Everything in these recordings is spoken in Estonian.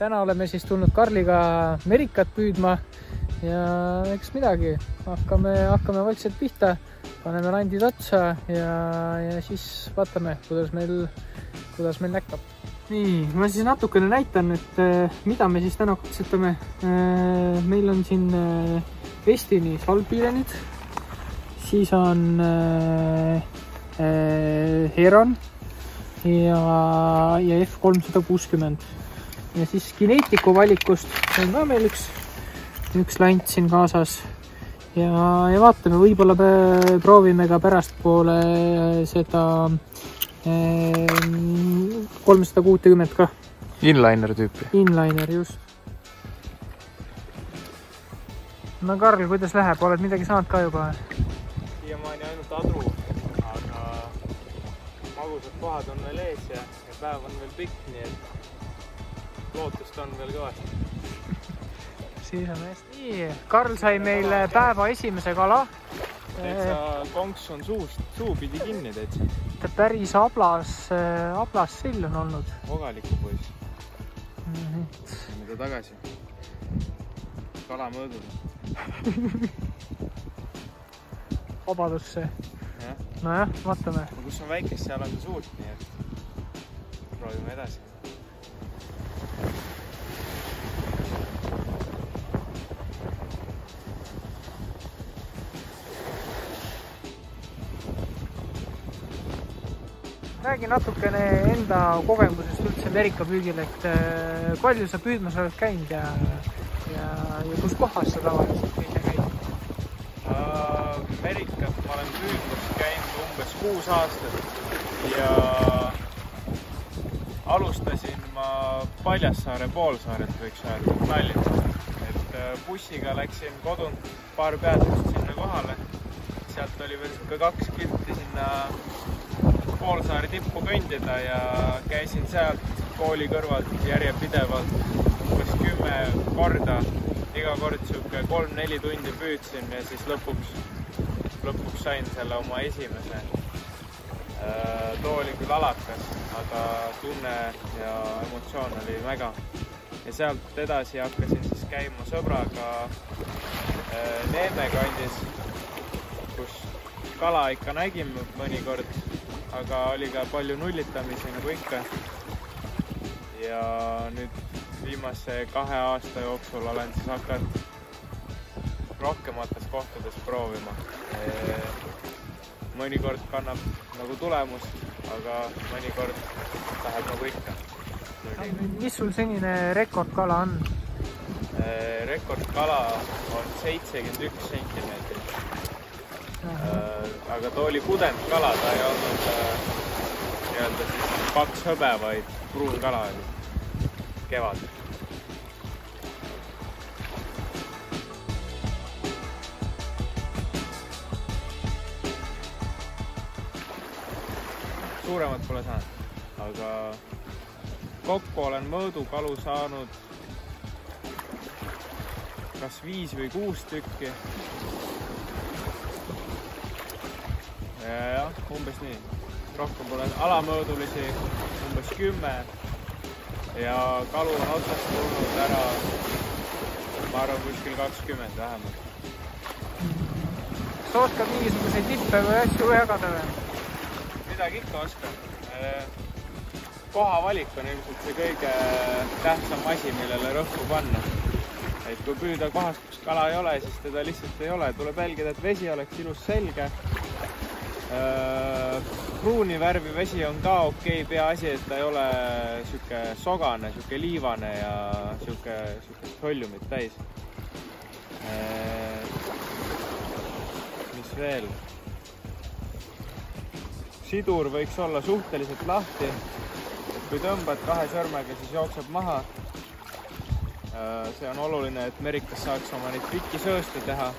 täna oleme siis tulnud Karliga merikat püüdma ja eks midagi, hakkame vaikselt pihta, paneme landid otsa ja siis vaatame, kuidas meil näkkab. Nii, ma siis natukene näitan, et mida me siis täna katsetame. Meil on siin Westini salpilenid, siis on Heron ja F360 ja siis Kinetiku valikust on ka meil üks lant siin kaasas ja vaatame, võib-olla proovime ka pärastpoole seda 360 ka. Inliner tüüpi. Inliner, just. No Karl, kuidas läheb? Oled midagi saanud ka juba? Siiamaani ainult adru, aga magusad kohad on veel ees ja päev on veel pikk, nii et lootust on veel kõvasti. Siis on hästi. Karl sai meil päeva esimese kala. Täitsa konks on suu pidi kinni täitsa. Päris ablas sill on olnud. Ogaliku poiss. Lähme ta tagasi. Kala mõõdud. Vabadusse. Nojah, vaatame. Kus on väikest, seal on ta suurt, nii et proovime edasi. Räägi natukene enda kogemusest üldse merikapüügil, et palju sa püüdmas oled käinud ja kus kohas sa tavaliselt püüdma käid? Merikat ma olen püüdmas käinud umbes 6 aastat ja alustasin ma Paljassaare poolsaarelt, võiks öelda, Tallinnast. Et bussiga läksin kodunt paar peatust sinna kohale. Sealt oli veel 2 kilti sinna poolsaari tippu kõndida ja käisin sealt kooli kõrvalt järjepidevalt umbes 10 korda. Iga kord 3-4 tundi püüdsin ja siis lõpuks sain selle oma esimese. Too oli küll alakas, aga tunne ja emotsioon oli väga. Ja sealt edasi hakkasin siis käima sõbraga Neeme kandis, kus kala ikka nägime mõnikord, aga oli ka palju nullitamisi nagu ikka. Ja nüüd viimase 2 aasta jooksul olen siis hakanud rohkemates kohtades proovima. Mõnikord kannab nagu tulemust, aga mõnikord läheb nagu ikka. Mis sul senine rekordkala on? Rekordkala on 71 sentimeetrit. Aga too oli kudendkala, ta ei olnud paks hõbe, vaid pruun kala oli kevad. Suuremat pole saanud, aga kokku olen mõõdukalu saanud kas 5 või 6 tükki. Jah, umbes nii. Rohkem pole alamõõdulisi umbes 10 ja kalu on otsast tulnud ära, ma arvan, kuskil 20 vähemalt. Sa oskad mingisuguseid tippe või asju jagada või? Midagi ikka oskan. Kohavalik on ilmselt see kõige tähtsam asi, millele rõhku panna. Et kui püüda kohast, kus kala ei ole, siis teda lihtsalt ei ole. Tuleb jälgida, et vesi oleks ilus selge. Pruuni värvi vesi on ka okei, peaasi, et ta ei ole siuke sogane, siuke liivane ja siukest holjumit täis. Mis veel? Sidur võiks olla suhteliselt lahti. Kui tõmbad 2 sõrmega, siis jookseb maha. See on oluline, et merikas saaks oma neid pikki sööste teha.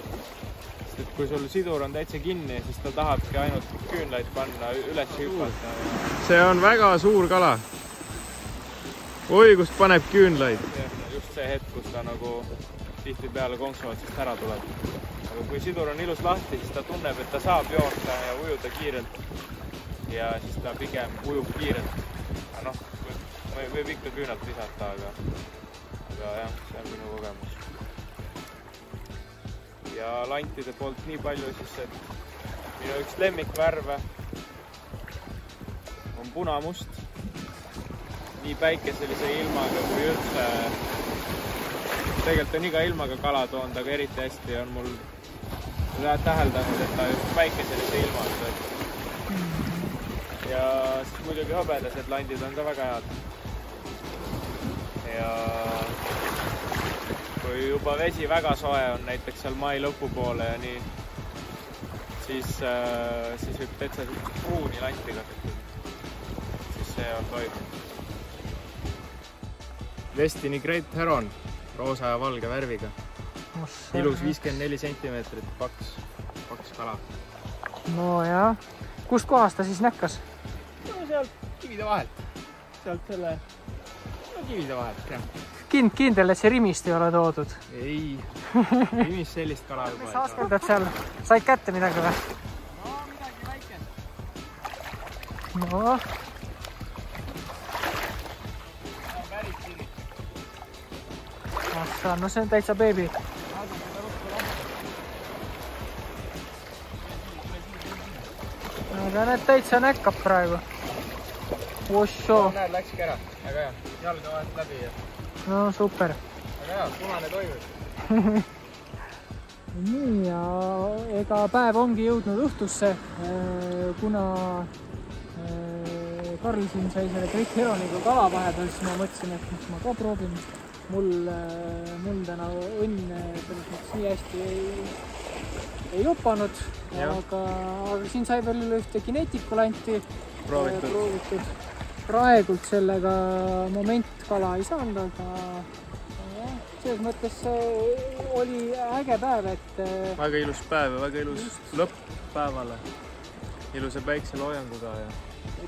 Sest et kui sul sidur on täitsa kinni, siis ta tahabki ainult küünlaid panna üles hüpata. See on väga suur kala. Oi, kust paneb küünlaid. Just see hetk, kus ta nagu tihtipeale konksu otsast ära tuleb. Aga kui sidur on ilus lahti, siis ta tunneb, et ta saab jooksa ja ujuda kiirelt. Ja siis ta pigem ujub kiirelt. Noh, võib ikka küünalt visata, aga ja lantide poolt nii palju siis, et minu üks lemmikvärve on punamust. Nii päikeselise ilmaga kui üldse. Tegelikult on iga ilmaga kala toonud, aga eriti hästi on mul täheldanud, et ta just päikeselise ilmaga. Ja siis muidugi hõbedased landid on ka väga head. Ja kui juba vesi väga soe on, näiteks seal mai lõpu poole ja nii, siis võib täitsa pruuni lanti kasutada. Siis see on toimunud. Westini Great Heron, roosa ja valge värviga. Ilus 54 centimeetrit, paks kala. No jah. Kust kohast ta siis näkkas? No sealt kivide vahelt. Sealt selle kivide vahelt, jah. Kindel, et see Rimist ei ole toodud? Ei, Rimist sellist kala juba ei saa. Sa askendad seal? Said kätte midagi või? No, midagi väikest. No. No see on täitsa beebi. Aga need täitsa näkkab praegu. Ošoo. Näed, läkski ära. Väga hea. Jalga vahelt läbi. No super. Väga hea, punane toimub. Nii, ja ega päev ongi jõudnud õhtusse, kuna Karl siin sai selle Great Heroniga kala vahepeal, siis ma mõtlesin, et ma ka proovin. Mul täna õnn selles mõttes nii hästi ei jopanud, aga siin sai veel ühte kineetikulanti proovitud. Praegult sellega momentkala ei saanud, aga selles mõttes oli äge päev, et... Väga ilus päev ja väga ilus lõpp päevale. Iluse päikseloojanguga ja...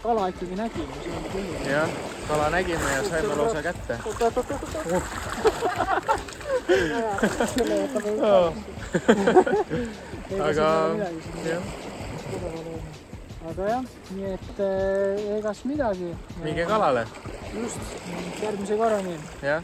Kala ikkagi nägime, see on küll. Jah, kala nägime ja saime lausa kätte. Aga jah, nii et egas midagi. Minge kalale. Just, järgmise korrani. Jah.